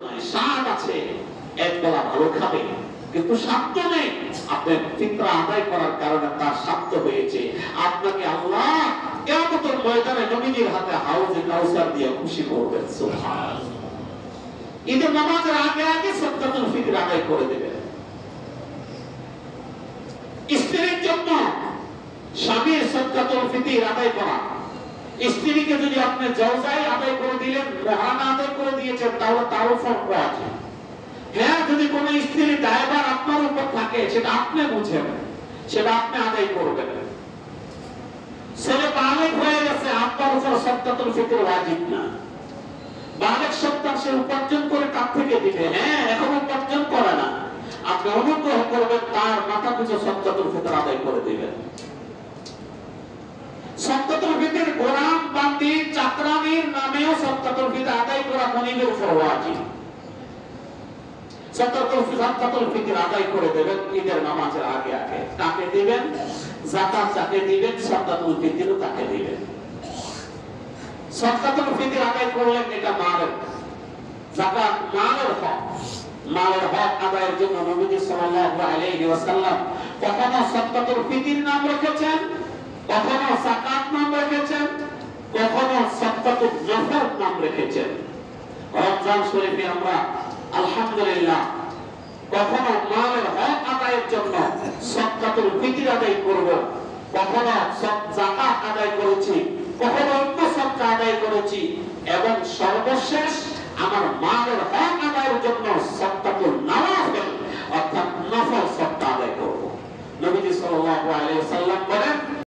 স্বাদ আছে, এক বেলা ভালো খাবে, কিন্তু স্বাদ নেই। আপনার ফিতরা আদায় করার কারণে তার স্বাদ হয়েছে। আপনাকে আল্লাহ কিয়ামতের ময়দানে নবীজির হাতে হাউজে কাউসার দিয়ে খুশি করবেন। সুবহানাল্লাহ। ঈদের নামাজের আগে আগে সাদকাতুল ফিতর আদায় করে দেবেন। স্ত্রীর জন্য স্বামীর সাদকাতুল ফিতর আদায় করা, স্ত্রীকে যদি আপনি জওজাই আদায় করে দিলেন, মহানা আদায় করে দিয়েছেন, তাহলে তারও ফরক আছে। হ্যাঁ, যদি কোনো স্ত্রীর দায়ভার আপনার উপর থাকে, সেটা আপনি বুঝেন, সেটা আপনি আদায় করবেন। ছেলে বালেগ হয়ে গেছে, আপনার উপর সাদকাতুল ফিতর ওয়াজিব না। বালেগ সন্তান সে উপার্জন করে কার থেকে দিবে? হ্যাঁ, এখন উপার্জন করে না, আপনি অনুগ্রহ করবেন তার মাথা পিছু সাদকাতুল ফিতর আদায় করে দিবেন। সাদকাতুল ফিতর গোলাম বান্দি চাকরানির নামেও সাদকাতুল ফিতর আদায় করা মনিবের উপর ওয়াজিব। সাদকাতুল ফিতর আদায় করে দেবেন ঈদের নামাজের আগে আগে। কাকে দিবেন? যাকাত যাকে দিবেন, সাদকাতুল ফিতরও তাকে দিবেন। সাদকাতুল ফিতর আদায় করলেন, এটা মালের যাকাত, মালের হক। মালের হক আদায়ের জন্য নবীজি সাল্লাল্লাহু আলাইহি ওয়াসাল্লাম কখনো সাদকাতুল ফিতর নাম রেখেছেন, কখনো যাকাত নাম রেখেছেন, কখনো সাদকাতুল নফল নাম রেখেছেন। রমজান শরীফে আমরা আলহামদুলিল্লাহ কখনো মালের হক আদায়ের জন্য সাদকাতুল ফিতর আদায় করব, কখনো যাকাত আদায় করেছি, কখনো অন্য সদকা আদায় করেছি, এবং সর্বশেষ আমার মালের হক আদায়ের জন্য সাদকাতুল নওয়াফিল অর্থাৎ নফল সদকা আদায় করব। নবীজি সাল্লাল্লাহু আলাইহি ওয়াসাল্লাম বলেন,